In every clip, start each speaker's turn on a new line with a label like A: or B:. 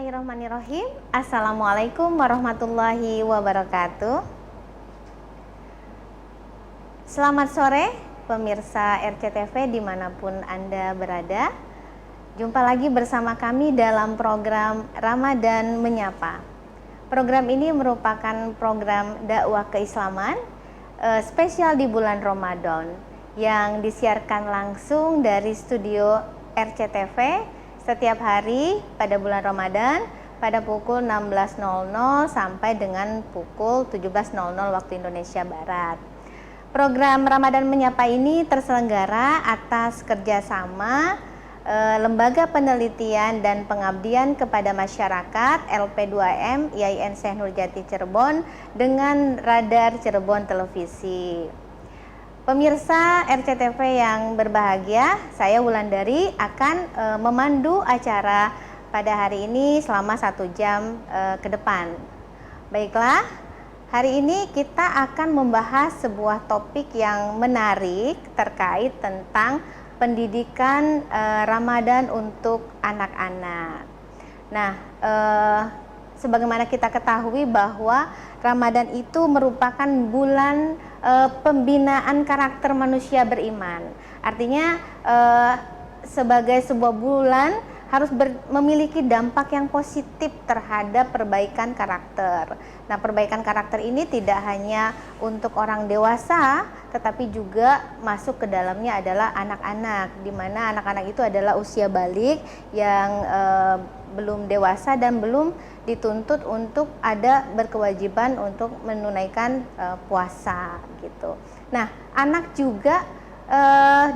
A: Bismillahirrahmanirrahim. Assalamualaikum warahmatullahi wabarakatuh. Selamat sore pemirsa RCTV dimanapun Anda berada. Jumpa lagi bersama kami dalam program Ramadan Menyapa. Program ini merupakan program dakwah keislaman spesial di bulan Ramadan yang disiarkan langsung dari studio RCTV setiap hari pada bulan Ramadan pada pukul 16.00 sampai dengan pukul 17.00 waktu Indonesia Barat. Program Ramadan Menyapa ini terselenggara atas kerjasama Lembaga Penelitian dan Pengabdian kepada Masyarakat LP2M IAIN Syekh Nurjati Cirebon dengan Radar Cirebon Televisi. Pemirsa RCTV yang berbahagia, saya Wulandari akan memandu acara pada hari ini selama 1 jam ke depan. Baiklah, hari ini kita akan membahas sebuah topik yang menarik terkait tentang pendidikan Ramadan untuk anak-anak. Nah, sebagaimana kita ketahui bahwa Ramadan itu merupakan bulan pembinaan karakter manusia beriman. Artinya sebagai sebuah bulan harus memiliki dampak yang positif terhadap perbaikan karakter. Nah, perbaikan karakter ini tidak hanya untuk orang dewasa, tetapi juga masuk ke dalamnya adalah anak-anak, di mana anak-anak itu adalah usia balik yang belum dewasa dan belum dituntut untuk ada berkewajiban untuk menunaikan puasa gitu. Nah, anak juga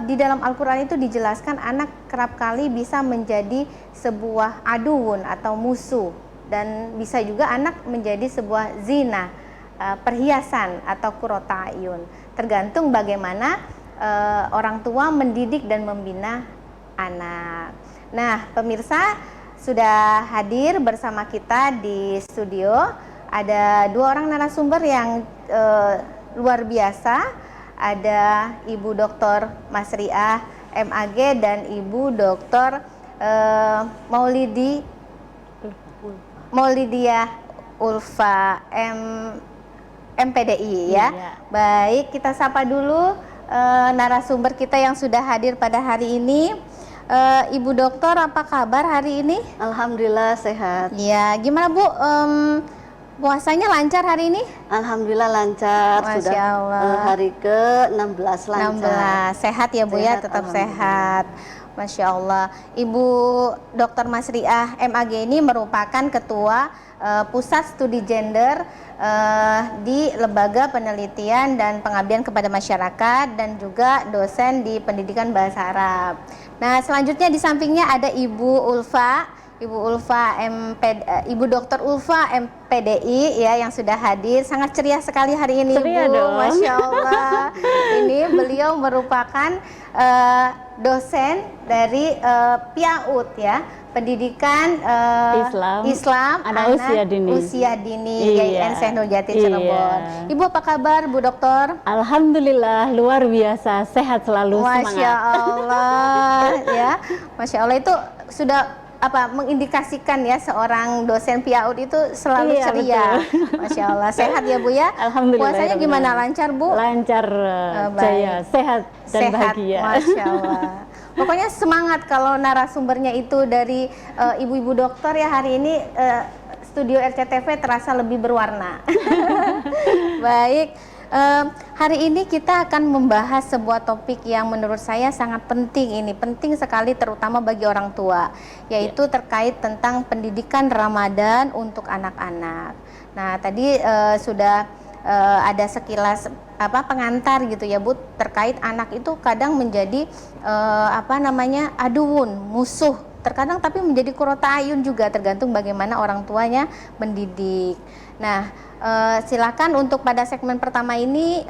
A: di dalam Al-Quran itu dijelaskan anak kerap kali bisa menjadi sebuah aduun atau musuh, dan bisa juga anak menjadi sebuah zina, perhiasan atau qurrata ayun, tergantung bagaimana orang tua mendidik dan membina anak. Nah, pemirsa, sudah hadir bersama kita di studio ada 2 orang narasumber yang luar biasa. Ada Ibu Dr. Masriah MAG dan Ibu Dr. Maulidiah Ulfa MPDI ya. Iya. Baik, kita sapa dulu narasumber kita yang sudah hadir pada hari ini. Ibu Dokter, apa kabar hari ini?
B: Alhamdulillah sehat.
A: Ya, gimana Bu? Puasanya lancar hari ini?
B: Alhamdulillah lancar.
A: Masya
B: sudah
A: Allah.
B: Hari ke-16 lancar.
A: 16, sehat ya Bu ya, tetap sehat. Masya Allah. Ibu Dr. Masriah MAG ini merupakan Ketua Pusat Studi Gender di Lembaga Penelitian dan Pengabdian kepada Masyarakat dan juga dosen di Pendidikan Bahasa Arab. Nah, selanjutnya di sampingnya ada Ibu Dr. Ulfa MPDI ya, yang sudah hadir. Sangat ceria sekali hari ini,
B: ceria
A: Bu.
B: Dong.
A: Masya Allah. Ini beliau merupakan dosen dari PIAUD ya, Pendidikan Islam
B: anak
A: usia dini IAIN Syekh Nurjati Cirebon. Ibu, apa kabar Bu Dokter?
B: Alhamdulillah luar biasa, sehat selalu,
A: Masya
B: semangat.
A: Allah ya, Masya Allah, itu sudah mengindikasikan ya seorang dosen PIAUD itu selalu ceria. Betul. Masya Allah, sehat ya Bu ya.
B: Alhamdulillah.
A: Puasanya gimana, lancar Bu?
B: Lancar, jaya, sehat dan bahagia.
A: Masya Allah. Pokoknya semangat kalau narasumbernya itu dari ibu-ibu dokter ya. Hari ini studio RCTV terasa lebih berwarna. Baik. Hari ini kita akan membahas sebuah topik yang menurut saya sangat penting, penting sekali terutama bagi orang tua, yaitu terkait tentang pendidikan Ramadan untuk anak-anak. Nah, tadi sudah ada sekilas pengantar gitu ya Bu, terkait anak itu kadang menjadi aduun, musuh, terkadang tapi menjadi qurrata ayun juga, tergantung bagaimana orang tuanya mendidik. Nah, silakan untuk pada segmen pertama ini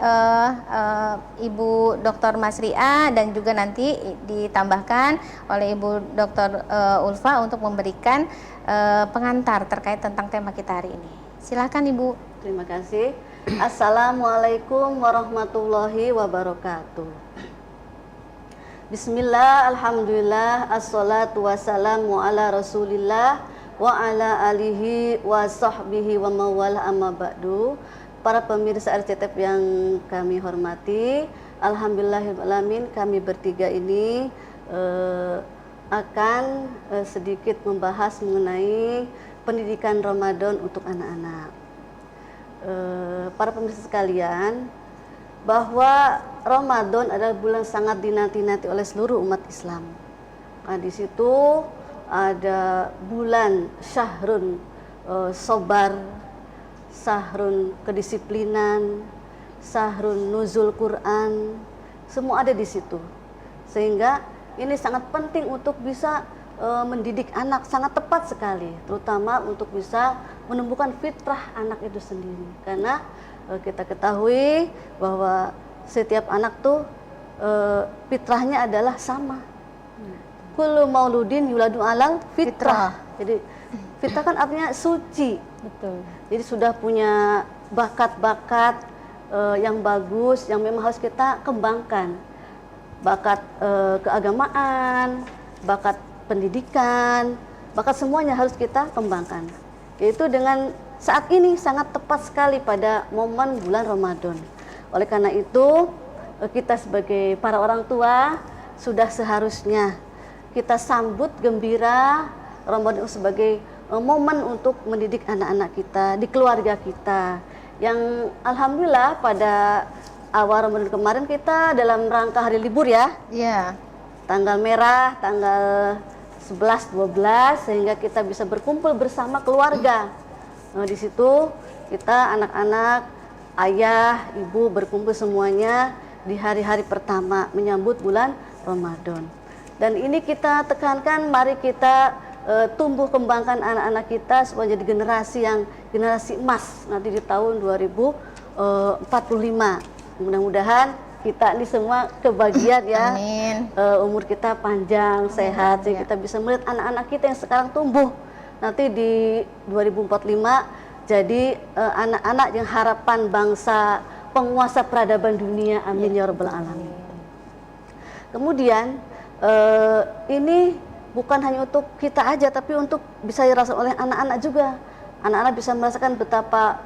A: Ibu Dr. Masriah dan juga nanti ditambahkan oleh Ibu Dr. Ulfa untuk memberikan pengantar terkait tentang tema kita hari ini. Silakan Ibu.
B: Terima kasih. Assalamualaikum warahmatullahi wabarakatuh. Bismillah, alhamdulillah, assalatu wassalamu ala rasulillah
C: wa ala alihi wa sahbihi wa mawalah amma ba'du. Para pemirsa RCTV yang kami hormati, alhamdulillahirrahmanirrahim, kami bertiga ini akan sedikit membahas mengenai pendidikan Ramadan untuk anak-anak. Para pemirsa sekalian, bahwa Ramadan adalah bulan sangat dinanti-nanti oleh seluruh umat Islam. Nah, di situ ada bulan syahrun sobar, syahrun kedisiplinan, syahrun nuzul Quran, semua ada di situ. Sehingga ini sangat penting untuk bisa mendidik anak, sangat tepat sekali, terutama untuk bisa menumbuhkan fitrah anak itu sendiri. Karena kita ketahui bahwa setiap anak tuh fitrahnya adalah sama. Kullu mauludin yuladu alal fitrah. Jadi fitrah kan artinya suci.
B: Betul.
C: Jadi sudah punya bakat-bakat yang bagus yang memang harus kita kembangkan. Bakat keagamaan, bakat pendidikan, bakat semuanya harus kita kembangkan. Yaitu dengan saat ini sangat tepat sekali pada momen bulan Ramadan. Oleh karena itu, kita sebagai para orang tua sudah seharusnya kita sambut gembira Ramadan sebagai momen untuk mendidik anak-anak kita di keluarga kita. Yang alhamdulillah pada awal Ramadan kemarin kita dalam rangka hari libur ya.
A: Iya.
C: Tanggal merah, tanggal 11, 12, sehingga kita bisa berkumpul bersama keluarga. Nah, di situ kita anak-anak, ayah, ibu berkumpul semuanya di hari-hari pertama menyambut bulan Ramadan. Dan ini kita tekankan, mari kita tumbuh kembangkan anak-anak kita supaya jadi generasi emas nanti di tahun 2045. Mudah-mudahan kita ini semua kebahagiaan ya.
A: Amin.
C: Umur kita panjang, sehat, sehingga kita bisa melihat anak-anak kita yang sekarang tumbuh nanti di 2045 jadi anak-anak yang harapan bangsa, penguasa peradaban dunia. Amin ya rabbal alamin. Kemudian ini bukan hanya untuk kita aja, tapi untuk bisa dirasakan oleh anak-anak juga. Anak-anak bisa merasakan betapa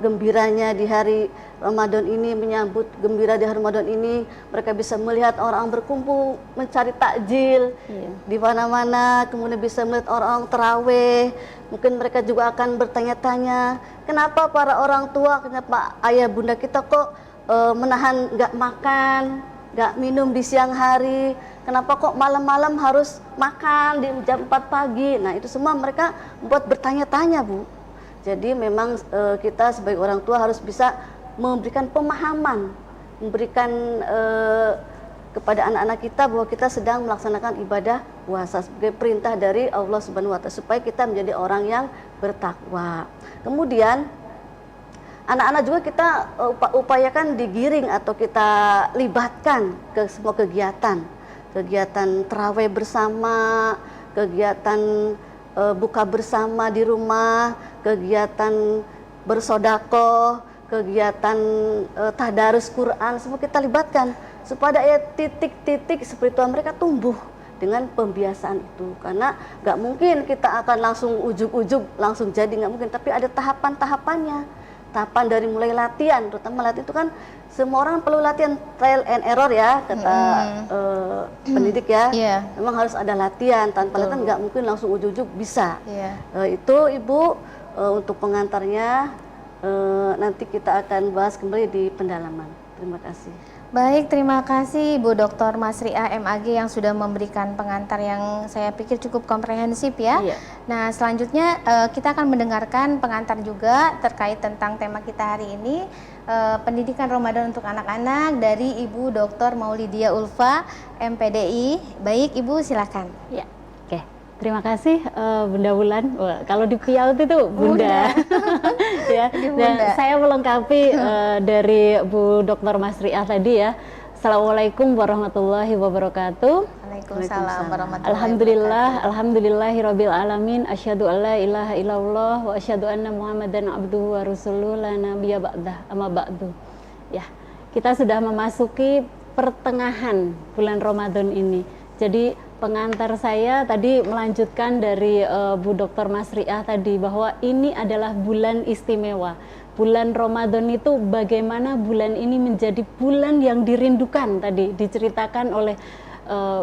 C: gembiranya di hari Ramadan ini, menyambut gembira di hari Ramadan ini. Mereka bisa melihat orang berkumpul mencari takjil di mana-mana, kemudian bisa melihat orang terawih. Mungkin mereka juga akan bertanya-tanya, kenapa para orang tua, kenapa ayah bunda kita kok menahan nggak makan, nggak minum di siang hari, kenapa kok malam-malam harus makan di jam 4 pagi. Nah, itu semua mereka membuat bertanya-tanya, Bu. Jadi memang kita sebagai orang tua harus bisa memberikan pemahaman, memberikan kepada anak-anak kita bahwa kita sedang melaksanakan ibadah puasa sebagai perintah dari Allah Subhanahu wa Ta'ala, supaya kita menjadi orang yang bertakwa. Kemudian anak-anak juga kita upayakan digiring atau kita libatkan ke semua kegiatan tarawih bersama, kegiatan buka bersama di rumah, kegiatan bersodakoh, kegiatan tadarus Quran, semua kita libatkan supaya ya titik-titik spiritual mereka tumbuh dengan pembiasaan itu. Karena nggak mungkin kita akan langsung ujug-ujug langsung jadi, nggak mungkin, tapi ada tahapan-tahapannya. Tahapan dari mulai latihan, terutama latihan itu kan semua orang perlu latihan, trial and error ya kata pendidik ya. Memang harus ada latihan, tanpa latihan nggak mungkin langsung ujug-ujug bisa. Itu Ibu untuk pengantarnya, nanti kita akan bahas kembali di pendalaman. Terima kasih.
A: Baik, terima kasih Ibu Dr. Masriah MAG yang sudah memberikan pengantar yang saya pikir cukup komprehensif ya. Nah, selanjutnya kita akan mendengarkan pengantar juga terkait tentang tema kita hari ini, pendidikan Ramadan untuk anak-anak dari Ibu Dr. Maulidia Ulfa, MPDI. Baik, Ibu silakan.
B: Ya, oke. Terima kasih Bunda Wulan. Wah, kalau di Piaut itu Bunda. Ya. Dan saya melengkapi dari Bu Dr. Masriah tadi ya. Assalamualaikum warahmatullahi wabarakatuh.
A: Waalaikumsalam warahmatullahi
B: Alhamdulillah, alhamdulillahirabbil alamin. Asyhadu alla ilaha illallah wa asyhadu anna Muhammadan abduhu wa rasuluhu la nabiyya ba'dah. Amma ba'du. Ya, kita sudah memasuki pertengahan bulan Ramadan ini. Jadi pengantar saya tadi melanjutkan dari Bu Dr. Masriah tadi bahwa ini adalah bulan istimewa. Bulan Ramadan itu bagaimana bulan ini menjadi bulan yang dirindukan tadi diceritakan oleh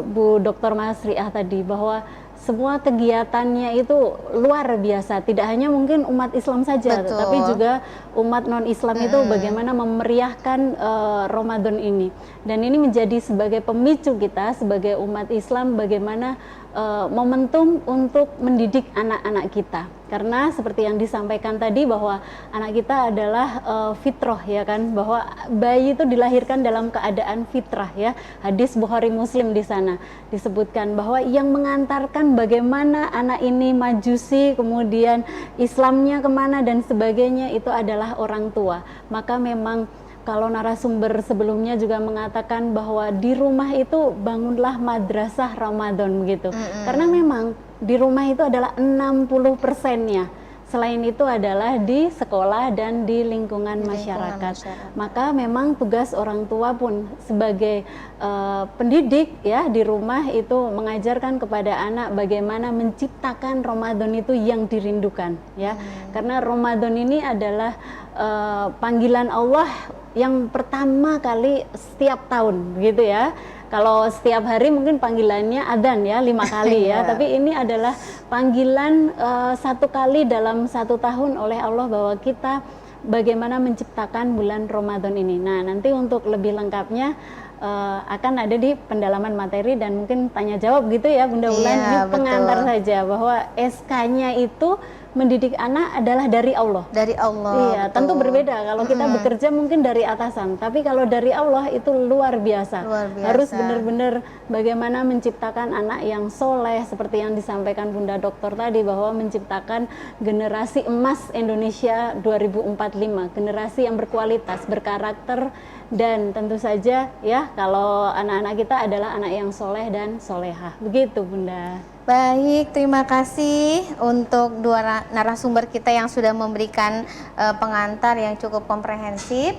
B: Bu Dr. Masriah tadi bahwa semua kegiatannya itu luar biasa, tidak hanya mungkin umat Islam saja,
A: Betul.
B: tapi juga umat non-Islam itu bagaimana memeriahkan Ramadan ini. Dan ini menjadi sebagai pemicu kita sebagai umat Islam bagaimana momentum untuk mendidik anak-anak kita. Karena seperti yang disampaikan tadi bahwa anak kita adalah fitrah ya kan, bahwa bayi itu dilahirkan dalam keadaan fitrah ya. Hadis Bukhari Muslim di sana disebutkan bahwa yang mengantarkan bagaimana anak ini majusi, kemudian Islamnya kemana dan sebagainya itu adalah orang tua. Maka memang kalau narasumber sebelumnya juga mengatakan bahwa di rumah itu bangunlah madrasah Ramadan begitu. Karena memang di rumah itu adalah 60%-nya. Selain itu adalah di sekolah dan di lingkungan masyarakat. Maka memang tugas orang tua pun sebagai pendidik ya di rumah itu mengajarkan kepada anak bagaimana menciptakan Ramadan itu yang dirindukan ya. Karena Ramadan ini adalah panggilan Allah yang pertama kali setiap tahun gitu ya. Kalau setiap hari mungkin panggilannya adzan ya 5 kali ya, tapi ini adalah panggilan 1 kali dalam 1 tahun oleh Allah bahwa kita bagaimana menciptakan bulan Ramadan ini. Nah, nanti untuk lebih lengkapnya akan ada di pendalaman materi dan mungkin tanya jawab gitu ya Bunda Wulan. Ini pengantar saja bahwa SK-nya itu mendidik anak adalah dari Allah.
A: Dari Allah.
B: Iya, tentu berbeda. Kalau kita bekerja mungkin dari atasan, tapi kalau dari Allah itu luar biasa.
A: Luar biasa.
B: Harus benar-benar bagaimana menciptakan anak yang soleh seperti yang disampaikan Bunda Dokter tadi bahwa menciptakan generasi emas Indonesia 2045, generasi yang berkualitas, berkarakter dan tentu saja ya kalau anak-anak kita adalah anak yang soleh dan solehah. Begitu Bunda.
A: Baik, terima kasih untuk dua narasumber kita yang sudah memberikan pengantar yang cukup komprehensif.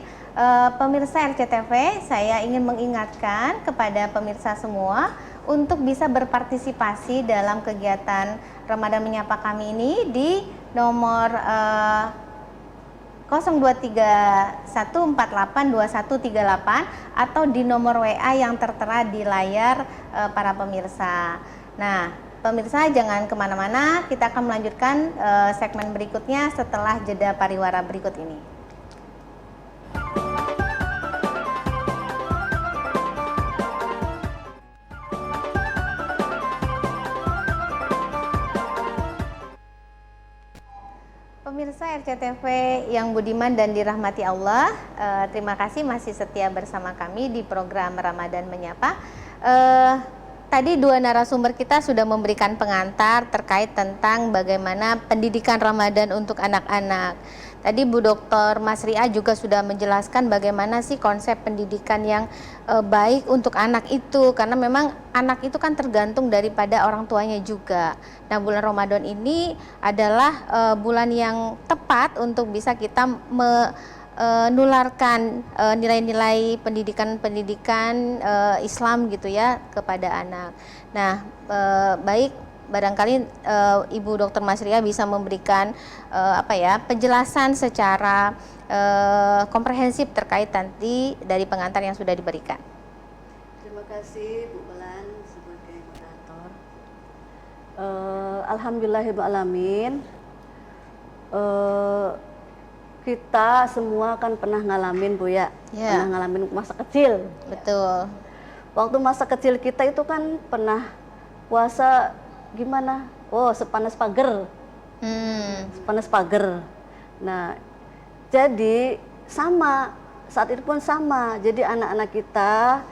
A: Pemirsa RCTV, saya ingin mengingatkan kepada pemirsa semua untuk bisa berpartisipasi dalam kegiatan Ramadan Menyapa kami ini di nomor 0231482138 atau di nomor WA yang tertera di layar para pemirsa. Nah, pemirsa jangan kemana-mana, kita akan melanjutkan segmen berikutnya setelah jeda pariwara berikut ini. Pemirsa RCTV yang budiman dan dirahmati Allah, terima kasih masih setia bersama kami di program Ramadan Menyapa. Tadi dua narasumber kita sudah memberikan pengantar terkait tentang bagaimana pendidikan Ramadan untuk anak-anak. Tadi Bu Dr. Masriah juga sudah menjelaskan bagaimana sih konsep pendidikan yang baik untuk anak itu, karena memang anak itu kan tergantung daripada orang tuanya juga. Nah, bulan Ramadan ini adalah bulan yang tepat untuk bisa kita menularkan nilai-nilai pendidikan Islam gitu ya kepada anak. Nah, baik barangkali Ibu Dr. Masriah bisa memberikan penjelasan secara komprehensif terkait nanti dari pengantar yang sudah diberikan.
C: Terima kasih Bu Belan sebagai moderator. Alhamdulillahirrahmanirrahim. Kita semua kan pernah ngalamin Bu ya, pernah ngalamin masa kecil.
A: Betul.
C: Waktu masa kecil kita itu kan pernah puasa gimana? Oh, sepanas pagar. Sepanas pagar. Nah, jadi sama, saat itu pun sama. Jadi anak-anak kita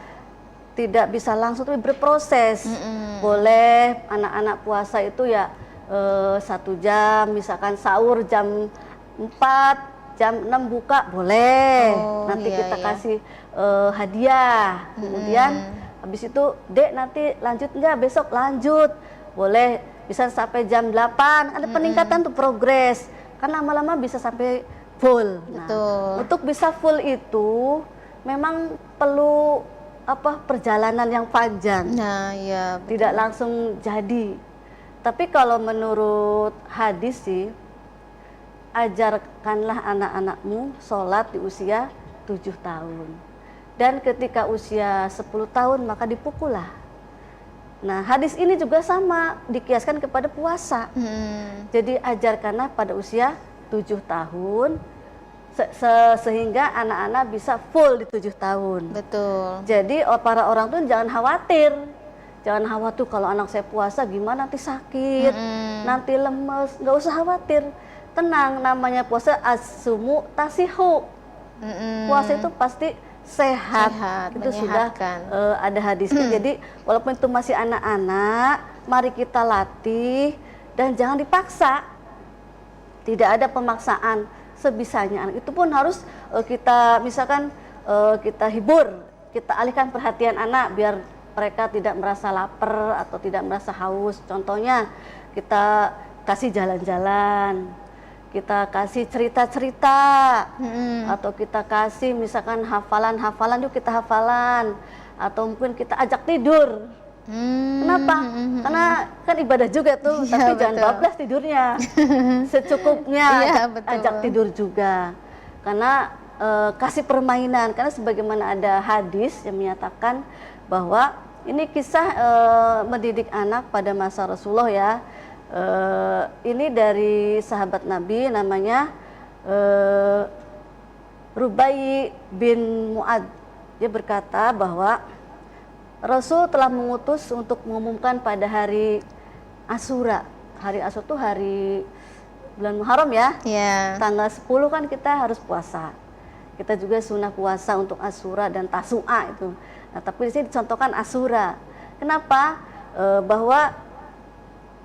C: tidak bisa langsung berproses. Boleh anak-anak puasa itu ya 1 jam, misalkan sahur jam 4, jam 6 buka, boleh. Nanti kita kasih hadiah. Kemudian habis itu, Dek nanti lanjut enggak? Besok lanjut. Boleh, bisa sampai jam 8, ada peningkatan tuh progres. Kan lama-lama bisa sampai full. Nah, untuk bisa full itu memang perlu perjalanan yang panjang.
A: Nah, ya.
C: Tidak langsung jadi. Tapi kalau menurut hadis sih, ajarkanlah anak-anakmu sholat di usia 7 tahun. Dan ketika usia 10 tahun maka dipukullah. Nah, hadis ini juga sama, dikiaskan kepada puasa. Jadi ajarkanlah pada usia 7 tahun, sehingga anak-anak bisa full di 7 tahun.
A: Betul.
C: Jadi para orang tua jangan khawatir. Jangan khawatir kalau anak saya puasa gimana, nanti sakit, nanti lemes. Nggak usah khawatir. Tenang, namanya puasa as-sumu tasihu. Puasa itu pasti sehat, itu sudah ada hadisnya. Jadi walaupun itu masih anak-anak, mari kita latih dan jangan dipaksa. Tidak ada pemaksaan, sebisanya. Itu pun harus kita misalkan kita hibur, kita alihkan perhatian anak biar mereka tidak merasa lapar atau tidak merasa haus. Contohnya kita kasih jalan-jalan, kita kasih cerita-cerita, atau kita kasih misalkan hafalan-hafalan, yuk kita hafalan, atau mungkin kita ajak tidur. Kenapa? Karena kan ibadah juga tuh, tapi jangan bablas tidurnya, secukupnya, ajak tidur juga. Karena kasih permainan, karena sebagaimana ada hadis yang menyatakan bahwa ini kisah mendidik anak pada masa Rasulullah ya. Ini dari sahabat Nabi namanya Rubai bin Mu'ad. Dia berkata bahwa Rasul telah mengutus untuk mengumumkan pada hari Asyura. Hari Asyura itu hari bulan Muharram ya. Tanggal 10 kan kita harus puasa. Kita juga sunnah puasa untuk Asyura dan Tasu'a itu. Nah, tapi di sini dicontohkan Asyura. Kenapa? Bahwa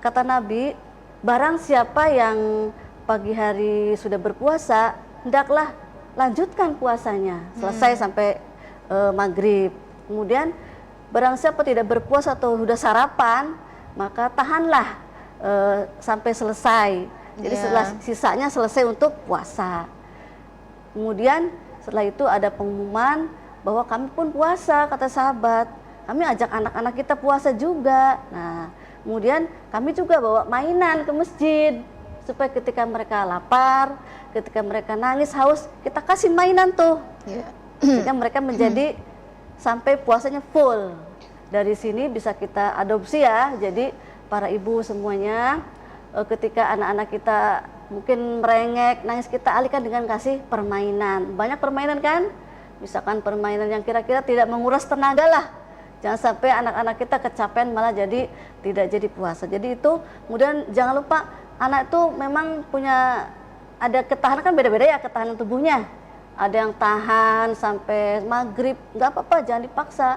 C: kata Nabi, barang siapa yang pagi hari sudah berpuasa, hendaklah lanjutkan puasanya selesai sampai maghrib. Kemudian barang siapa tidak berpuasa atau sudah sarapan, maka tahanlah sampai selesai. Jadi sisanya selesai untuk puasa. Kemudian setelah itu ada pengumuman bahwa kami pun puasa, kata sahabat. Kami ajak anak-anak kita puasa juga. Nah, kemudian kami juga bawa mainan ke masjid supaya ketika mereka lapar, ketika mereka nangis, haus, kita kasih mainan tuh. Sehingga mereka menjadi sampai puasanya full. Dari sini bisa kita adopsi ya. Jadi para ibu semuanya, ketika anak-anak kita mungkin merengek, nangis, kita alihkan dengan kasih permainan. Banyak permainan kan? Misalkan permainan yang kira-kira tidak menguras tenaga lah. Jangan sampai anak-anak kita kecapean malah jadi tidak jadi puasa. Jadi itu, kemudian jangan lupa anak itu memang punya ada ketahanan, kan beda-beda ya ketahanan tubuhnya. Ada yang tahan sampai maghrib, nggak apa-apa, jangan dipaksa.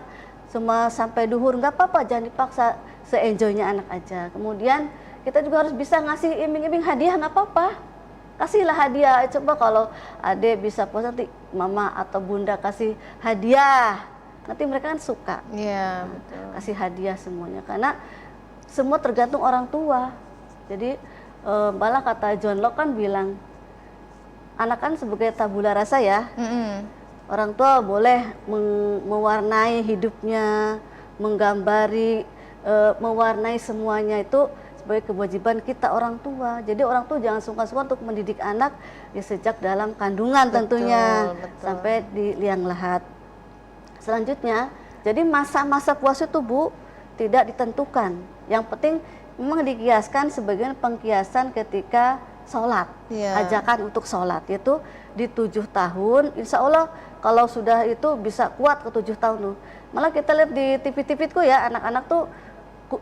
C: Cuma sampai duhur, nggak apa-apa, jangan dipaksa, se-enjoynya anak aja. Kemudian kita juga harus bisa ngasih iming-iming hadiah, nggak apa-apa. Kasihlah hadiah. Coba kalau adik bisa puasa, nanti mama atau bunda kasih hadiah. Nanti mereka kan suka.
A: Iya, betul.
C: Kasih hadiah semuanya, karena semua tergantung orang tua. Jadi malah kata John Locke kan bilang, anak kan sebagai tabula rasa ya. Orang tua boleh mewarnai hidupnya, menggambari, mewarnai semuanya, itu sebagai kewajiban kita orang tua. Jadi orang tua jangan sungkan-sungkan untuk mendidik anak ya sejak dalam kandungan tentunya, sampai di liang lahat. Selanjutnya, jadi masa-masa puasa itu Bu tidak ditentukan. Yang penting memang dikiaskan sebagian pengkiasan ketika sholat, ajakan untuk sholat, yaitu di 7 tahun, insya Allah kalau sudah itu bisa kuat ke 7 tahun tuh. Malah kita lihat di TV-TV itu ya, anak-anak tuh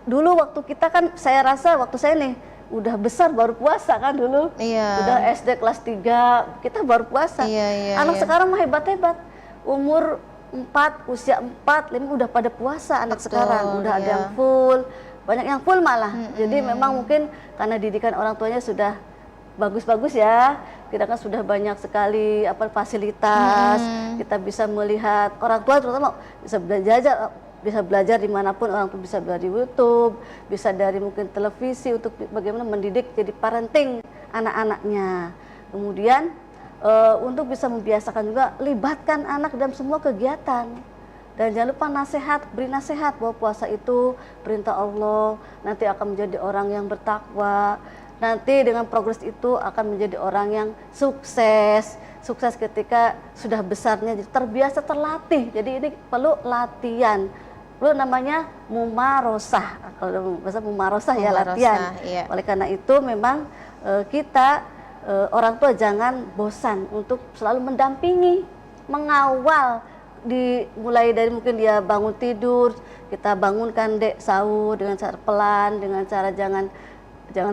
C: dulu waktu kita kan, saya rasa waktu saya nih udah besar baru puasa kan dulu. Udah SD kelas 3 kita baru puasa. Anak sekarang mah hebat-hebat, umur 4, usia 4, 5 udah pada puasa anak sekarang, udah ada yang full, banyak yang full malah. Jadi memang mungkin karena didikan orang tuanya sudah bagus-bagus ya, kita kan sudah banyak sekali fasilitas, kita bisa melihat orang tua terutama bisa belajar dimanapun, orang tua bisa belajar di YouTube, bisa dari mungkin televisi untuk bagaimana mendidik jadi parenting anak-anaknya. Kemudian untuk bisa membiasakan juga, libatkan anak dalam semua kegiatan, Dan jangan lupa nasihat, beri nasihat bahwa puasa itu perintah Allah, nanti akan menjadi orang yang bertakwa, nanti dengan progres itu akan menjadi orang yang sukses. Sukses ketika sudah besarnya, jadi terbiasa, terlatih. Jadi ini perlu latihan. Perlu namanya mumarosah. Kalau bahasa mumarosah ya latihan.
A: Iya.
C: Oleh karena itu memang kita orang tua jangan bosan untuk selalu mendampingi, mengawal, mulai dari mungkin dia bangun tidur, kita bangunkan dek sahur dengan cara pelan, dengan cara jangan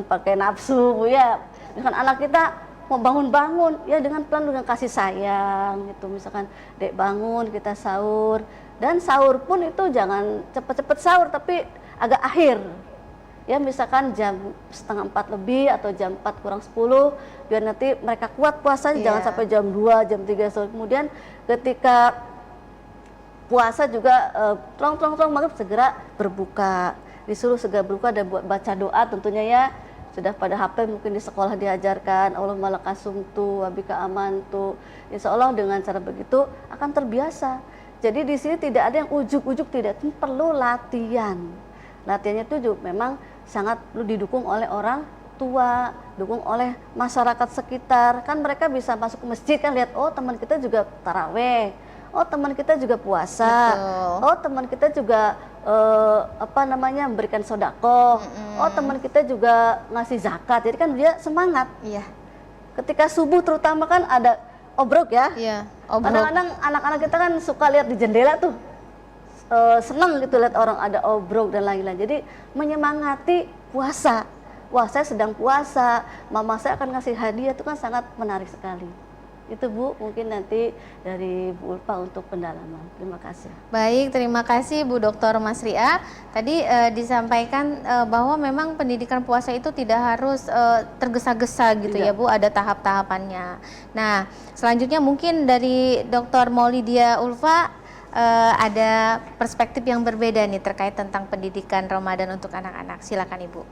C: pakai nafsu ya. Dengan anak kita mau bangun-bangun ya dengan pelan, dengan kasih sayang gitu. Misalkan dek bangun kita sahur, dan sahur pun itu jangan cepet-cepet sahur tapi agak akhir ya, misalkan jam 3:30 lebih atau jam 4 kurang 10 biar nanti mereka kuat puasanya. Jangan sampai jam 2, jam 3 sore. Kemudian ketika puasa juga tolong maghrib segera berbuka, disuruh segera berbuka dan buat baca doa tentunya ya. Sudah pada HP mungkin di sekolah diajarkan Allahumma lakasumtu wabika amantu. Insya Allah dengan cara begitu akan terbiasa. Jadi di sini tidak ada yang ujuk-ujuk, tidak, ini perlu latihan. Latihannya itu juga memang sangat perlu didukung oleh orang tua, dukung oleh masyarakat sekitar. Kan mereka bisa masuk ke masjid kan lihat, oh teman kita juga taraweh, oh teman kita juga puasa, oh teman kita juga memberikan sodako, oh teman kita juga ngasih zakat. Jadi kan dia semangat.
A: Iya.
C: Ketika subuh terutama kan ada obrok ya.
A: Iya. Obrok.
C: Kadang-kadang anak-anak kita kan suka lihat di jendela tuh, senang gitu lihat orang ada obrok dan lain-lain. Jadi menyemangati puasa. Wah saya sedang puasa, mama saya akan ngasih hadiah, itu kan sangat menarik sekali. Itu Bu, mungkin nanti dari Bu Ulfa untuk pendalaman. Terima kasih.
A: Baik, terima kasih Bu Dr. Masriah. Tadi disampaikan bahwa memang pendidikan puasa itu tidak harus tergesa-gesa gitu ya Bu, ada tahap-tahapannya. Nah, selanjutnya mungkin dari Dr. Maulidia Ulfa ada perspektif yang berbeda nih terkait tentang pendidikan Ramadan untuk anak-anak. Silakan Ibu.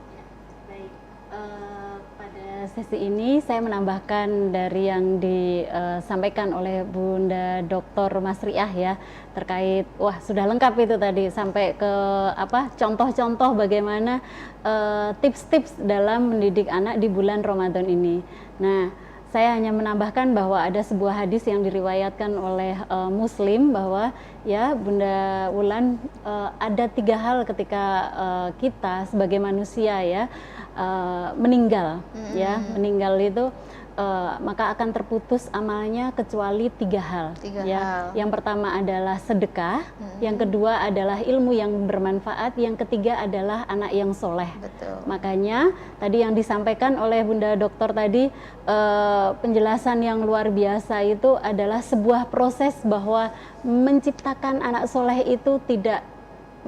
B: Sesi ini saya menambahkan dari yang disampaikan oleh Bunda Dr. Masriah ya, terkait sudah lengkap itu tadi sampai ke contoh-contoh bagaimana tips-tips dalam mendidik anak di bulan Ramadan ini. Nah, saya hanya menambahkan bahwa ada sebuah hadis yang diriwayatkan oleh Muslim bahwa ya Bunda Wulan, ada 3 hal ketika kita sebagai manusia ya meninggal ya, meninggal itu maka akan terputus amalnya kecuali 3 hal. Ya. Yang pertama adalah sedekah, yang kedua adalah ilmu yang bermanfaat, yang ketiga adalah anak yang soleh.
A: Betul.
B: Makanya tadi yang disampaikan oleh Bunda Dokter tadi, penjelasan yang luar biasa itu adalah sebuah proses bahwa menciptakan anak soleh itu tidak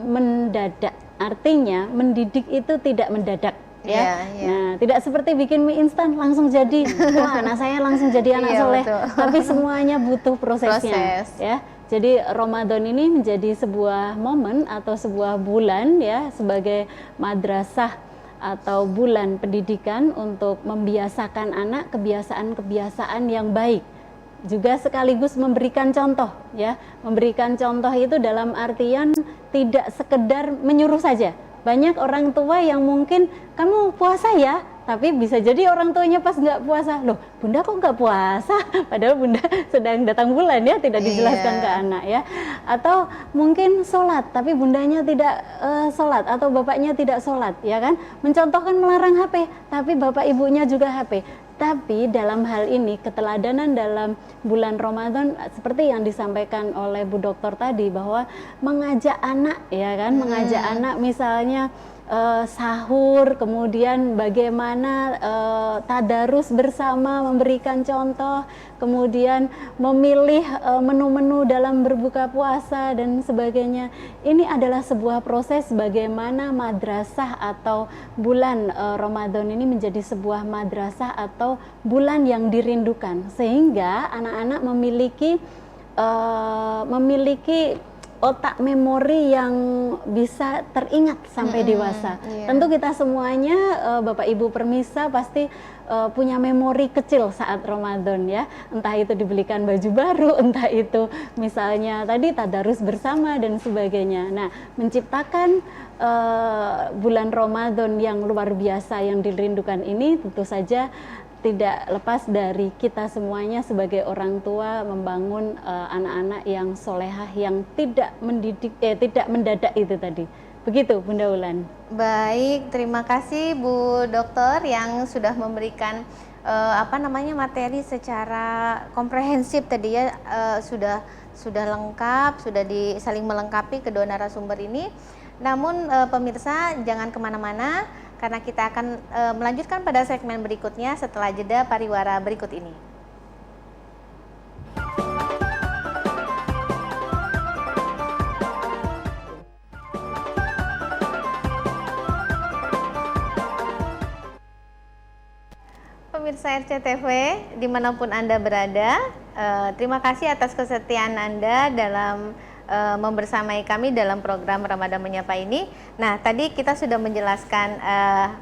B: mendadak. Artinya mendidik itu tidak mendadak. Ya, nah tidak seperti bikin mie instan langsung jadi, wah anak saya langsung jadi anak soleh, tapi semuanya butuh prosesnya. Ya, jadi Ramadan ini menjadi sebuah momen atau sebuah bulan ya sebagai madrasah atau bulan pendidikan untuk membiasakan anak kebiasaan-kebiasaan yang baik, juga sekaligus memberikan contoh ya, memberikan contoh itu dalam artian tidak sekedar menyuruh saja. Banyak orang tua yang mungkin kamu puasa ya, tapi bisa jadi orang tuanya pas nggak puasa, loh bunda kok nggak puasa, padahal bunda sedang datang bulan ya, tidak dijelaskan ke anak ya. Atau mungkin sholat tapi bundanya tidak sholat atau bapaknya tidak sholat ya kan, mencontohkan melarang HP tapi bapak ibunya juga HP. Tapi dalam hal ini keteladanan dalam bulan Ramadan seperti yang disampaikan oleh Bu Dokter tadi, bahwa mengajak anak ya kan, mengajak anak misalnya sahur, kemudian bagaimana tadarus bersama, memberikan contoh, kemudian memilih menu-menu dalam berbuka puasa dan sebagainya. Ini adalah sebuah proses bagaimana madrasah atau bulan Ramadan ini menjadi sebuah madrasah atau bulan yang dirindukan, sehingga anak-anak memiliki otak memori yang bisa teringat sampai dewasa. Tentu kita semuanya Bapak Ibu permisa pasti punya memori kecil saat Ramadan ya. Entah itu dibelikan baju baru, entah itu misalnya tadi tadarus bersama dan sebagainya. Nah, menciptakan bulan Ramadan yang luar biasa yang dirindukan ini tentu saja tidak lepas dari kita semuanya sebagai orang tua membangun anak-anak yang solehah yang tidak mendidik, tidak mendadak itu tadi. Begitu Bunda Wulan.
A: Baik, terima kasih Bu Dokter yang sudah memberikan materi secara komprehensif tadi ya, sudah lengkap, sudah saling melengkapi kedua narasumber ini. Namun pemirsa jangan kemana-mana, karena kita akan melanjutkan pada segmen berikutnya setelah jeda pariwara berikut ini. Pemirsa RCTV dimanapun Anda berada, terima kasih atas kesetiaan Anda dalam membersamai kami dalam program Ramadan Menyapa ini. Nah, tadi kita sudah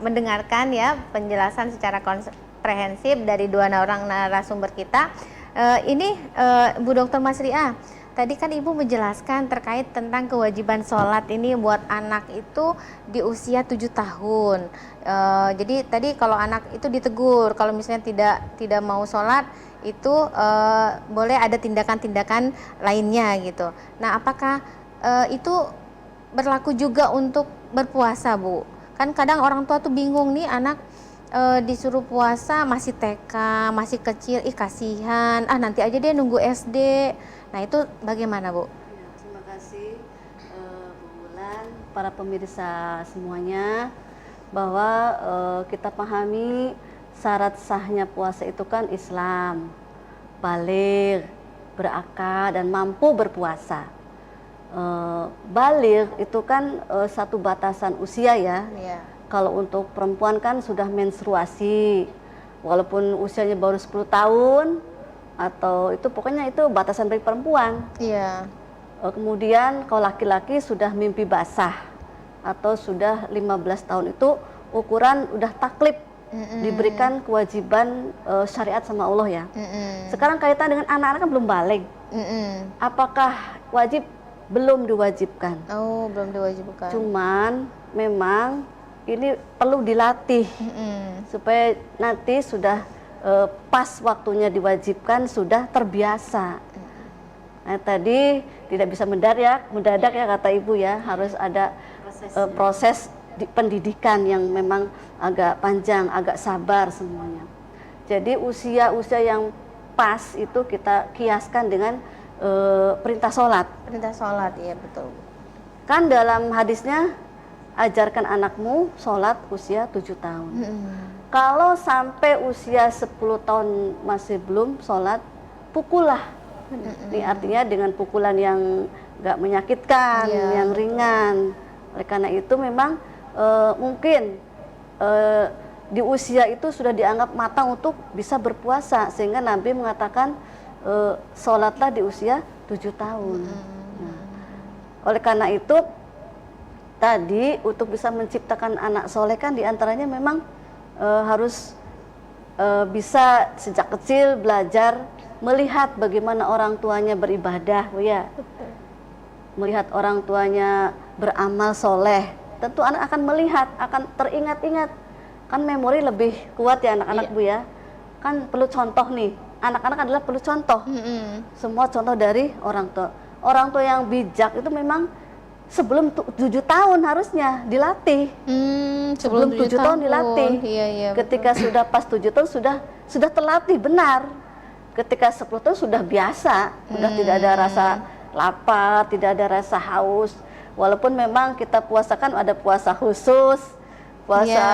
A: mendengarkan ya penjelasan secara komprehensif dari dua orang narasumber kita. Bu Dr. Masriah, tadi kan Ibu menjelaskan terkait tentang kewajiban sholat ini buat anak itu di usia 7 tahun. Jadi tadi kalau anak itu ditegur, kalau misalnya tidak mau sholat itu boleh ada tindakan-tindakan lainnya gitu. Nah, apakah itu berlaku juga untuk berpuasa, Bu? Kan kadang orang tua tuh bingung nih, anak disuruh puasa masih TK, masih kecil, kasihan, nanti aja dia nunggu SD. Nah, itu bagaimana, Bu?
C: Ya, terima kasih Bu Wulan, para pemirsa semuanya, bahwa kita pahami syarat sahnya puasa itu kan Islam, baligh, berakal dan mampu berpuasa. Baligh itu kan satu batasan usia ya.
A: Iya.
C: Kalau untuk perempuan kan sudah menstruasi, walaupun usianya baru 10 tahun atau itu pokoknya itu batasan bagi perempuan.
A: Iya.
C: Kemudian kalau laki-laki sudah mimpi basah atau sudah 15 tahun itu ukuran udah taklif. Diberikan kewajiban syariat sama Allah ya. Sekarang kaitan dengan anak-anak kan belum balik. Apakah wajib? Belum diwajibkan.
A: Oh, belum diwajibkan.
C: Cuman memang ini perlu dilatih supaya nanti sudah pas waktunya diwajibkan sudah terbiasa. Nah, tadi tidak bisa mendadak ya kata Ibu ya, harus ada proses pendidikan yang memang agak panjang, agak sabar semuanya. Jadi usia-usia yang pas itu kita kiaskan dengan perintah sholat.
A: Perintah sholat, iya betul.
C: Kan dalam hadisnya, ajarkan anakmu sholat usia 7 tahun. Kalau sampai usia 10 tahun masih belum sholat, pukullah. Ini artinya dengan pukulan yang gak menyakitkan, yang ringan. Oleh karena itu memang mungkin di usia itu sudah dianggap matang untuk bisa berpuasa, sehingga Nabi mengatakan sholatlah di usia 7 tahun. Nah, oleh karena itu tadi untuk bisa menciptakan anak soleh kan diantaranya memang harus bisa sejak kecil belajar melihat bagaimana orang tuanya beribadah, ya. Melihat orang tuanya beramal soleh. Tentu anak akan melihat, akan teringat-ingat. Kan memori lebih kuat ya anak-anak Bu ya. Kan perlu contoh nih. Anak-anak adalah perlu contoh. Semua contoh dari orang tua. Orang tua yang bijak itu memang sebelum 7 tahun harusnya dilatih. Sebelum 7 tahun dilatih.
A: Iya,
C: ketika sudah pas 7 tahun sudah terlatih benar. Ketika 10 tahun sudah biasa, sudah tidak ada rasa lapar, tidak ada rasa haus. Walaupun memang kita puasa kan ada puasa khusus, puasa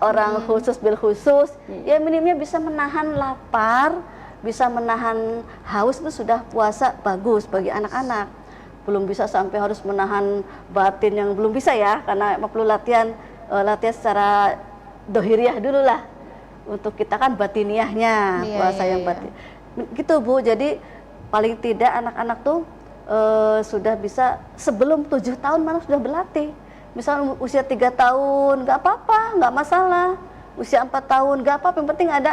C: orang khusus bil khusus, ya minimnya bisa menahan lapar, bisa menahan haus, itu sudah puasa bagus bagi anak-anak. Belum bisa sampai harus menahan batin yang belum bisa ya, karena perlu latihan secara dohiriyah dulu lah. Untuk kita kan batiniahnya, puasa yang batin. Gitu Bu, jadi paling tidak anak-anak tuh sudah bisa sebelum 7 tahun malah sudah berlatih. Misalnya usia 3 tahun nggak apa-apa, nggak masalah. Usia 4 tahun nggak apa-apa, yang penting ada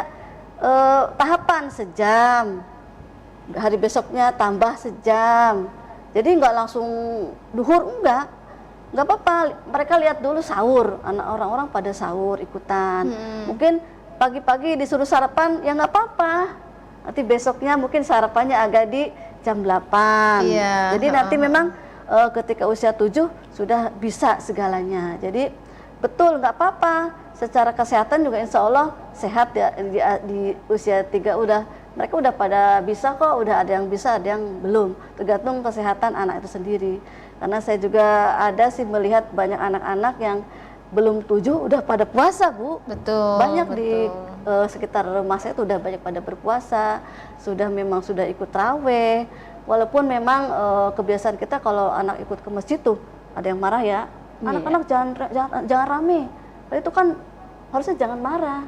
C: tahapan sejam. Hari besoknya tambah sejam. Jadi nggak langsung duhur, nggak apa-apa. Mereka lihat dulu sahur, anak orang-orang pada sahur ikutan. Mungkin pagi-pagi disuruh sarapan, ya nggak apa-apa. Nanti besoknya mungkin sarapannya agak di jam 8.
A: Iya,
C: Jadi nanti memang ketika usia 7 sudah bisa segalanya. Jadi betul nggak apa-apa. Secara kesehatan juga insya Allah sehat ya, di usia 3 mereka udah pada bisa kok, udah ada yang bisa, ada yang belum. Tergantung kesehatan anak itu sendiri. Karena saya juga ada sih melihat banyak anak-anak yang belum 7 udah pada puasa, Bu.
A: Betul.
C: Banyak
A: betul.
C: di sekitar rumah saya itu udah banyak pada berpuasa, sudah ikut raweh. Walaupun memang kebiasaan kita kalau anak ikut ke masjid tuh ada yang marah ya. Anak-anak jangan rame. Padahal itu kan harusnya jangan marah.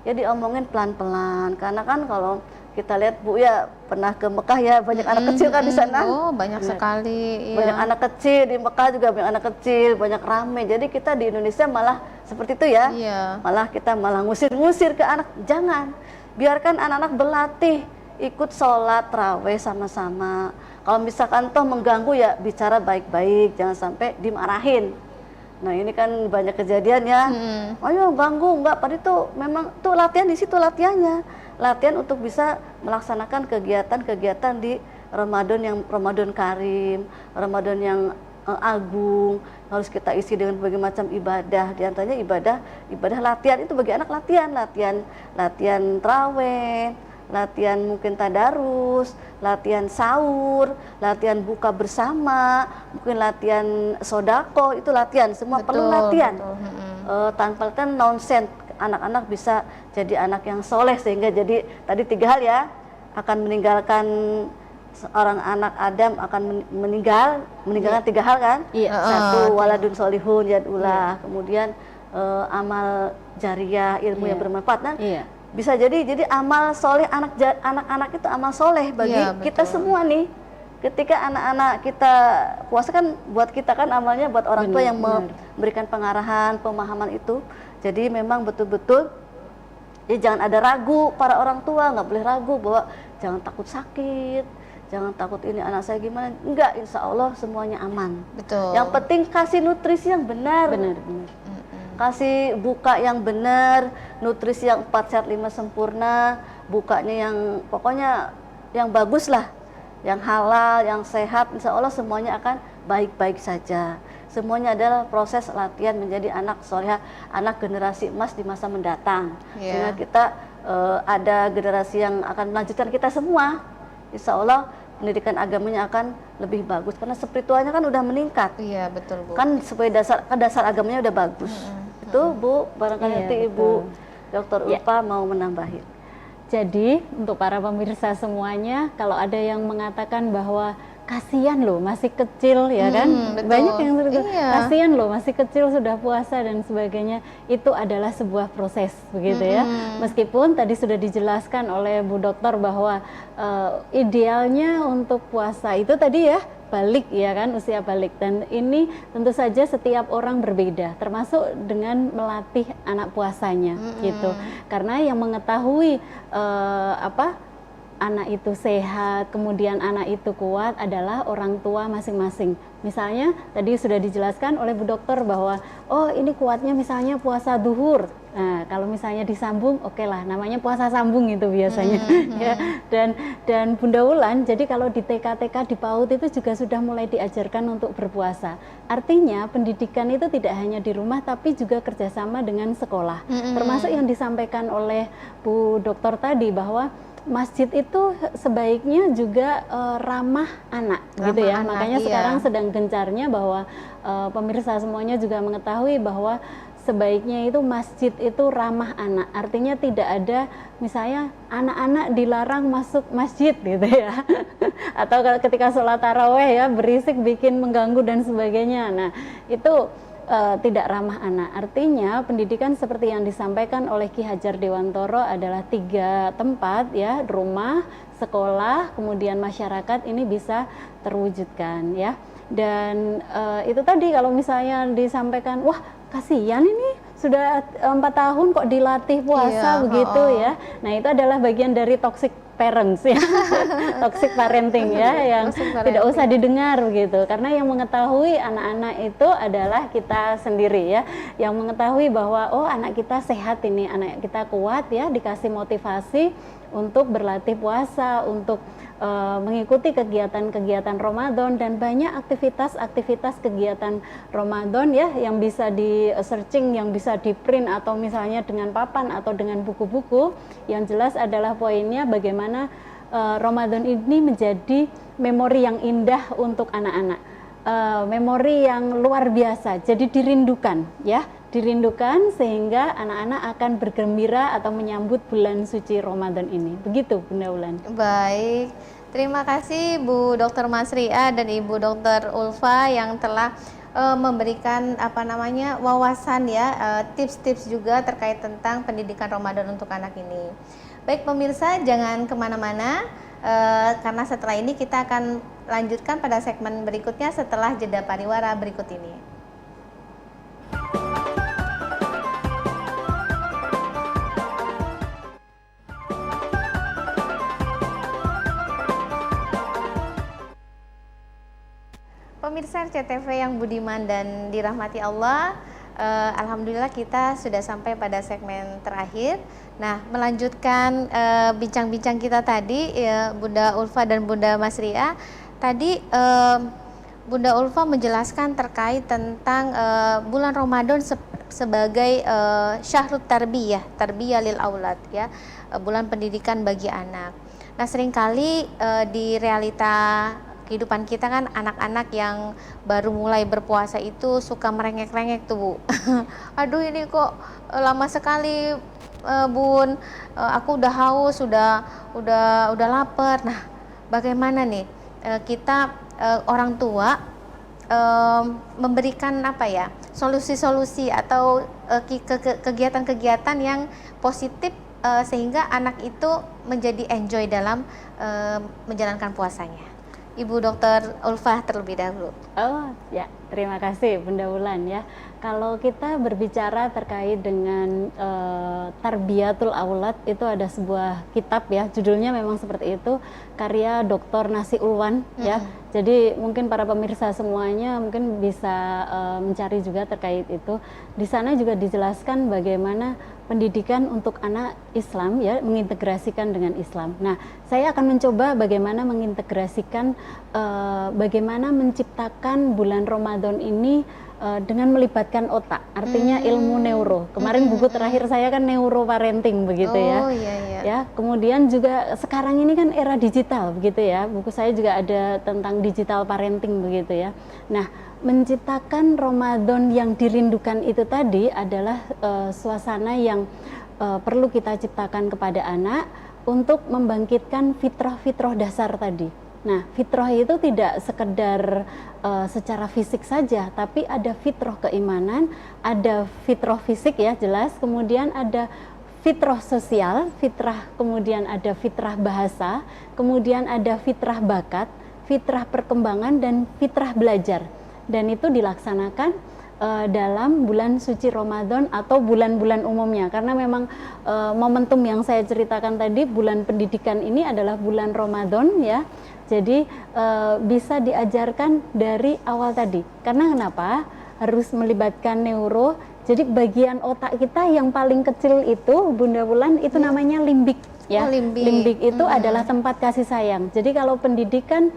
C: Ya diomongin pelan-pelan. Karena kan kalau kita lihat Bu ya pernah ke Mekah ya, banyak anak kecil kan di sana.
A: Oh, banyak sekali.
C: Banyak
A: Iya.
C: anak kecil di Mekah juga, banyak anak kecil, banyak rame. Jadi kita di Indonesia malah seperti itu ya.
A: Iya.
C: Malah kita ngusir-ngusir ke anak. Jangan. Biarkan anak-anak berlatih, ikut sholat raweh sama-sama. Kalau misalkan toh mengganggu ya bicara baik-baik, jangan sampai dimarahin. Nah ini kan banyak kejadian ya. Ayo ganggu, enggak, pada itu memang tuh latihan, di situ latihannya. Latihan untuk bisa melaksanakan kegiatan-kegiatan di Ramadan Karim, Ramadan yang agung, harus kita isi dengan berbagai macam ibadah. Di antaranya ibadah latihan itu bagi anak, latihan traweh, latihan mungkin tadarus, latihan sahur, latihan buka bersama, mungkin latihan sodako, itu latihan, semua perlu latihan. Tanpa latihan nonsense, anak-anak bisa jadi anak yang soleh, sehingga jadi tadi 3 hal ya, akan meninggalkan seorang anak Adam akan meninggalkan 3 hal kan. Satu, waladun solihun yad'ulah, kemudian amal jariah, ilmu yang bermanfaat. Nah, bisa jadi amal soleh anak-anak itu amal soleh bagi kita semua nih. Ketika anak-anak kita puasa kan buat kita kan amalnya, buat orang tua yang memberikan pengarahan, pemahaman itu. Jadi memang betul-betul ya jangan ada ragu, para orang tua nggak boleh ragu bahwa jangan takut sakit, jangan takut ini anak saya gimana. Enggak, insya Allah semuanya aman.
A: Betul.
C: Yang penting kasih nutrisi yang benar. Kasih buka yang benar, nutrisi yang 4 sehat 5 sempurna, bukanya yang pokoknya yang bagus lah, yang halal, yang sehat. Insya Allah semuanya akan baik-baik saja. Semuanya adalah proses latihan menjadi anak soleha, anak generasi emas di masa mendatang. Sehingga kita ada generasi yang akan melanjutkan kita semua. Insya Allah pendidikan agamanya akan lebih bagus karena spiritualnya kan udah meningkat.
A: Iya, betul, Bu.
C: Kan sebagai dasar agamanya udah bagus. Itu Bu, barangkali nanti Ibu Dr. Ulfa mau menambahin.
B: Jadi untuk para pemirsa semuanya, kalau ada yang mengatakan bahwa kasihan loh masih kecil ya kan, banyak yang kasihan loh masih kecil sudah puasa dan sebagainya, itu adalah sebuah proses begitu ya. Meskipun tadi sudah dijelaskan oleh Bu Dokter bahwa idealnya untuk puasa itu tadi ya balik ya kan, usia balik, dan ini tentu saja setiap orang berbeda, termasuk dengan melatih anak puasanya gitu. Karena yang mengetahui anak itu sehat, kemudian anak itu kuat adalah orang tua masing-masing. Misalnya tadi sudah dijelaskan oleh Bu Dokter bahwa oh ini kuatnya misalnya puasa duhur. Nah kalau misalnya disambung, oke lah, namanya puasa sambung itu biasanya. Ya, dan Bunda Wulan, jadi kalau di TK-TK di PAUD itu juga sudah mulai diajarkan untuk berpuasa. Artinya pendidikan itu tidak hanya di rumah tapi juga kerjasama dengan sekolah. Termasuk yang disampaikan oleh Bu Dokter tadi bahwa masjid itu sebaiknya juga ramah anak, gitu ya. Makanya sekarang sedang gencarnya bahwa pemirsa semuanya juga mengetahui bahwa sebaiknya itu masjid itu ramah anak. Artinya tidak ada misalnya anak-anak dilarang masuk masjid gitu ya. Atau ketika sholat taraweh ya berisik, bikin mengganggu dan sebagainya. Nah itu tidak ramah anak. Artinya pendidikan seperti yang disampaikan oleh Ki Hajar Dewantoro adalah 3 tempat ya, rumah, sekolah, kemudian masyarakat ini bisa terwujudkan ya. Dan itu tadi kalau misalnya disampaikan, wah kasihan ini sudah 4 tahun kok dilatih puasa begitu ya. Nah itu adalah bagian dari toxic parents ya, toxic parenting ya, yang tidak usah didengar gitu. Karena yang mengetahui anak-anak itu adalah kita sendiri ya, yang mengetahui bahwa oh anak kita sehat ini, anak kita kuat ya, dikasih motivasi untuk berlatih puasa, untuk mengikuti kegiatan-kegiatan Ramadan, dan banyak aktivitas-aktivitas kegiatan Ramadan ya yang bisa di searching, yang bisa di print atau misalnya dengan papan atau dengan buku-buku. Yang jelas adalah poinnya bagaimana Ramadan ini menjadi memori yang indah untuk anak-anak, memori yang luar biasa, jadi dirindukan ya, dirindukan sehingga anak-anak akan bergembira atau menyambut bulan suci Ramadan ini. Begitu Bunda Wulan.
A: Baik, terima kasih Bu Dr. Masriah dan Ibu Dr. Ulfa yang telah memberikan wawasan ya, tips-tips juga terkait tentang pendidikan Ramadan untuk anak ini. Baik pemirsa, jangan kemana-mana karena setelah ini kita akan lanjutkan pada segmen berikutnya setelah jeda pariwara berikut ini. Pemirsa RCTV yang budiman dan dirahmati Allah, alhamdulillah kita sudah sampai pada segmen terakhir. Nah, melanjutkan bincang-bincang kita tadi, Bunda Ulfa dan Bunda Masriah. Tadi Bunda Ulfa menjelaskan terkait tentang bulan Ramadan sebagai syahrut tarbiyah, tarbiyah lil aulad ya, bulan pendidikan bagi anak. Nah, seringkali di realita kehidupan kita kan anak-anak yang baru mulai berpuasa itu suka merengek-rengek tuh Bu. Aduh ini kok lama sekali Bun, aku udah haus, udah lapar. Nah, bagaimana nih kita orang tua memberikan solusi-solusi atau kegiatan-kegiatan yang positif sehingga anak itu menjadi enjoy dalam menjalankan puasanya. Ibu Dr. Ulfa terlebih dahulu.
B: Oh ya, terima kasih Bunda Wulan ya. Kalau kita berbicara terkait dengan Tarbiyatul Aulad, itu ada sebuah kitab ya, judulnya memang seperti itu, karya Dr. Nasi Ulwan ya. Jadi mungkin para pemirsa semuanya mungkin bisa mencari juga terkait itu. Di sana juga dijelaskan bagaimana pendidikan untuk anak Islam ya, mengintegrasikan dengan Islam. Nah, saya akan mencoba bagaimana mengintegrasikan, bagaimana menciptakan bulan Ramadan ini dengan melibatkan otak, artinya ilmu neuro. Kemarin buku terakhir saya kan neuroparenting begitu ya.
A: Iya.
B: Ya, kemudian juga sekarang ini kan era digital begitu ya. Buku saya juga ada tentang digital parenting begitu ya. Nah, menciptakan Ramadan yang dirindukan itu tadi adalah suasana yang perlu kita ciptakan kepada anak untuk membangkitkan fitrah-fitrah dasar tadi. Nah, fitrah itu tidak sekedar secara fisik saja, tapi ada fitrah keimanan, ada fitrah fisik ya jelas, kemudian ada fitrah sosial, kemudian ada fitrah bahasa, kemudian ada fitrah bakat, fitrah perkembangan, dan fitrah belajar. Dan itu dilaksanakan dalam bulan suci Ramadan atau bulan-bulan umumnya, karena memang momentum yang saya ceritakan tadi, bulan pendidikan ini adalah bulan Ramadan ya. Jadi bisa diajarkan dari awal tadi. Karena kenapa? Harus melibatkan neuro. Jadi bagian otak kita yang paling kecil itu, Bunda Wulan, itu namanya limbik ya. Limbik itu adalah tempat kasih sayang. Jadi kalau pendidikan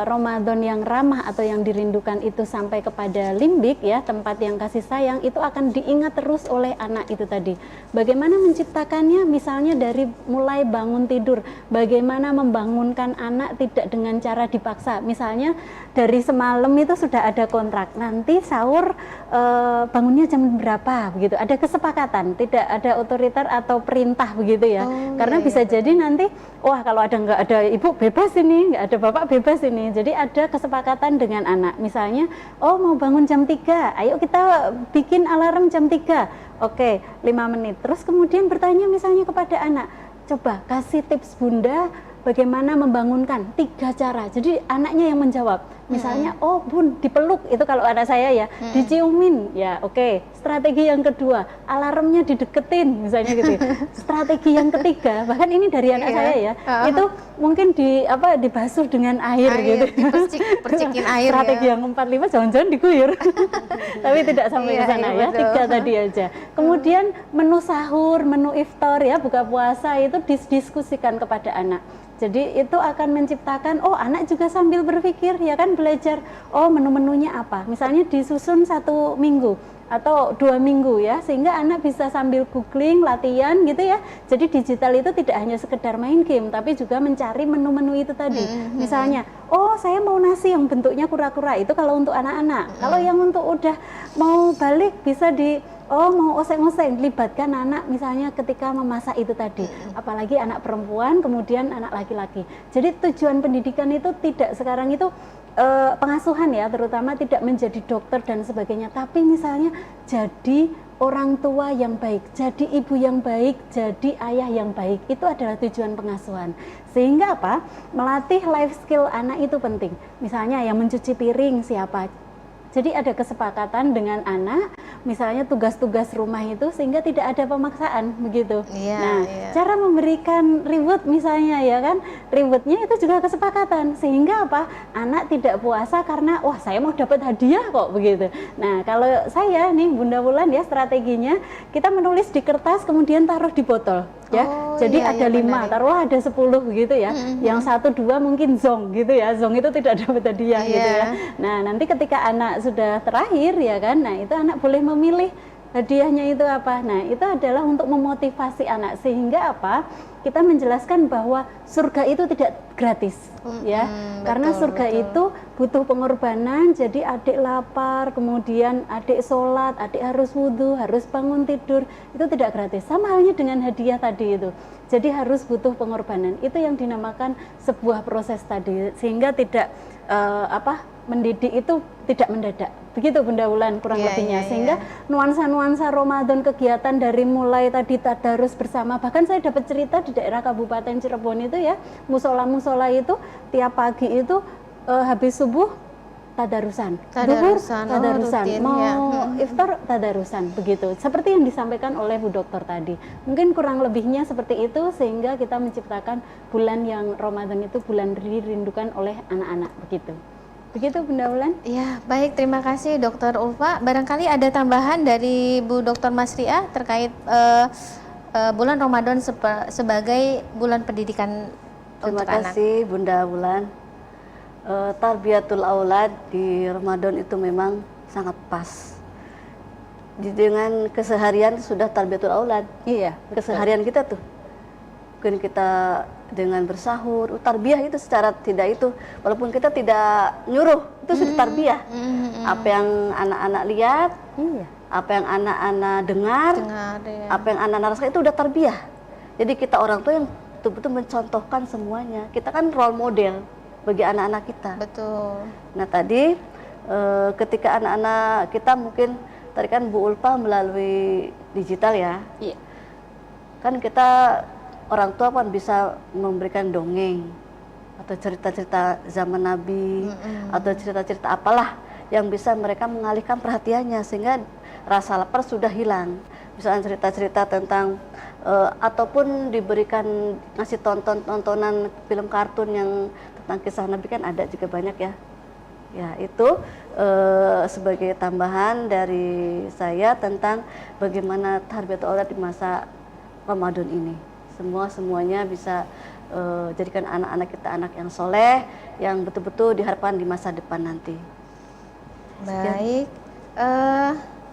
B: Ramadan yang ramah atau yang dirindukan itu sampai kepada limbik ya, tempat yang kasih sayang, itu akan diingat terus oleh anak itu tadi. Bagaimana menciptakannya? Misalnya dari mulai bangun tidur, bagaimana membangunkan anak tidak dengan cara dipaksa. Misalnya dari semalam itu sudah ada kontrak, nanti sahur bangunnya jam berapa begitu. Ada kesepakatan, tidak ada otoriter atau perintah begitu ya. Karena bisa jadi nanti, wah kalau nggak ada ibu bebas ini, nggak ada bapak bebas ini. Jadi ada kesepakatan dengan anak. Misalnya, oh mau bangun jam 3, ayo kita bikin alarm jam 3. Oke, 5 menit. Terus kemudian bertanya misalnya kepada anak, coba kasih tips Bunda bagaimana membangunkan 3 cara. Jadi anaknya yang menjawab. Misalnya, oh bun, dipeluk, itu kalau anak saya ya, diciumin, ya oke. Strategi yang kedua, alarmnya dideketin, misalnya gitu. Strategi yang ketiga, bahkan ini dari anak saya ya, itu mungkin dibasuh dengan air gitu.
A: Percikin air.
B: Strategi yang 4, 5 jangan-jangan diguyur. Tapi tidak sampai ke sana ya, 3 tadi aja. Kemudian menu sahur, menu iftar ya, buka puasa itu didiskusikan kepada anak. Jadi itu akan menciptakan, oh anak juga sambil berpikir ya kan, belajar, oh menu-menunya apa. Misalnya disusun 1 minggu atau 2 minggu ya, sehingga anak bisa sambil googling, latihan gitu ya. Jadi digital itu tidak hanya sekedar main game, tapi juga mencari menu-menu itu tadi. Misalnya, oh saya mau nasi yang bentuknya kura-kura, itu kalau untuk anak-anak. Kalau yang untuk udah mau balik bisa mau oseng-oseng, libatkan anak misalnya ketika memasak itu tadi. Apalagi anak perempuan, kemudian anak laki-laki. Jadi tujuan pendidikan itu tidak sekarang itu pengasuhan ya, terutama tidak menjadi dokter dan sebagainya, tapi misalnya jadi orang tua yang baik, jadi ibu yang baik, jadi ayah yang baik. Itu adalah tujuan pengasuhan. Sehingga apa? Melatih life skill anak itu penting. Misalnya yang mencuci piring siapa? Jadi ada kesepakatan dengan anak, misalnya tugas-tugas rumah itu, sehingga tidak ada pemaksaan begitu. Cara memberikan reward misalnya ya kan, rewardnya itu juga kesepakatan, sehingga apa? Anak tidak puasa karena wah saya mau dapat hadiah kok begitu. Nah kalau saya nih Bunda Wulan ya, strateginya kita menulis di kertas kemudian taruh di botol. Ya, jadi ada 5, taruhlah ada 10 gitu ya. Yang 1, 2 mungkin zong gitu ya. Zong itu tidak dapat hadiah gitu ya. Nah, nanti ketika anak sudah terakhir ya kan, nah itu anak boleh memilih hadiahnya itu apa. Nah, itu adalah untuk memotivasi anak, sehingga apa? Kita menjelaskan bahwa surga itu tidak gratis ya. Karena surga itu butuh pengorbanan. Jadi adik lapar, kemudian adik sholat, adik harus wudhu, harus bangun tidur, itu tidak gratis. Sama halnya dengan hadiah tadi itu. Jadi harus butuh pengorbanan. Itu yang dinamakan sebuah proses tadi, sehingga tidak mendidik itu tidak mendadak. Begitu Bunda Wulan kurang lebihnya. Sehingga nuansa-nuansa Ramadan, kegiatan dari mulai tadi tadarus bersama, bahkan saya dapat cerita di daerah Kabupaten Cirebon itu ya, musola-musola itu tiap pagi itu habis subuh tadarusan, duhur tadarusan, mau iftar tadarusan, begitu. Seperti yang disampaikan oleh Bu Dokter tadi. Mungkin kurang lebihnya seperti itu, sehingga kita menciptakan bulan yang Ramadan itu bulan dirindukan oleh anak-anak, begitu. Begitu Bunda Wulan?
A: Ya, baik, terima kasih Dokter Ulfa. Barangkali ada tambahan dari Bu Dokter Masriah terkait bulan Ramadan sebagai bulan pendidikan untuk anak.
C: Terima kasih Bunda Wulan. Tarbiyatul aulad di Ramadan itu memang sangat pas. Dengan keseharian sudah tarbiyatul aulad.
B: Iya,
C: keseharian kita tuh. Mungkin kita dengan bersahur, tarbiyah itu secara tidak itu, walaupun kita tidak nyuruh, itu sudah tarbiyah. Apa yang anak-anak lihat, apa yang anak-anak dengar, apa yang anak-anak rasakan, itu udah tarbiyah. Jadi kita orang tua yang betul-betul mencontohkan semuanya. Kita kan role model bagi anak-anak kita.
A: Betul.
C: Nah tadi ketika anak-anak kita mungkin, tadi kan Bu Ulfa melalui digital ya, kan kita orang tua kan bisa memberikan dongeng atau cerita-cerita zaman Nabi atau cerita-cerita apalah yang bisa mereka mengalihkan perhatiannya, sehingga rasa lapar sudah hilang. Misalnya cerita-cerita tentang ataupun diberikan ngasih tontonan film kartun yang tentang kisah Nabi, kan ada juga banyak ya. Ya itu sebagai tambahan dari saya tentang bagaimana tarbiyatul aulad di masa Ramadan ini. Semuanya bisa jadikan anak-anak kita anak yang soleh, yang betul-betul diharapkan di masa depan nanti.
A: Baik,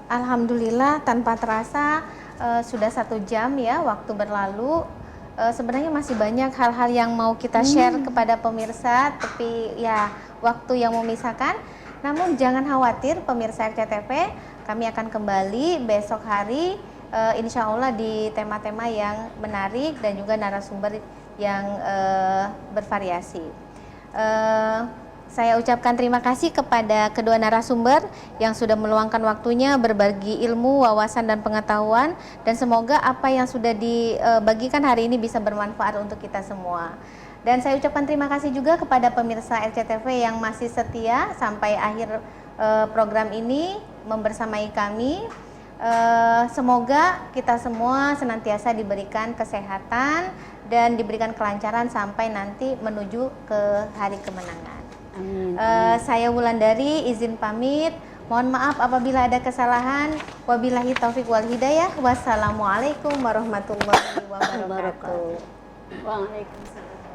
A: alhamdulillah tanpa terasa sudah 1 jam ya waktu berlalu. Sebenarnya masih banyak hal-hal yang mau kita share kepada pemirsa, tapi ya waktu yang memisahkan. Namun jangan khawatir pemirsa RCTV, kami akan kembali besok hari. Insya Allah di tema-tema yang menarik dan juga narasumber yang bervariasi. Saya ucapkan terima kasih kepada kedua narasumber yang sudah meluangkan waktunya berbagi ilmu, wawasan dan pengetahuan, dan semoga apa yang sudah dibagikan hari ini bisa bermanfaat untuk kita semua. Dan saya ucapkan terima kasih juga kepada pemirsa RCTV yang masih setia sampai akhir program ini membersamai kami. Semoga kita semua senantiasa diberikan kesehatan dan diberikan kelancaran sampai nanti menuju ke hari kemenangan.
B: Amin.
A: Saya Wulandari izin pamit. Mohon maaf apabila ada kesalahan. Wabillahi taufik wal hidayah. Wassalamualaikum warahmatullahi wabarakatuh.
B: Waalaikumsalam.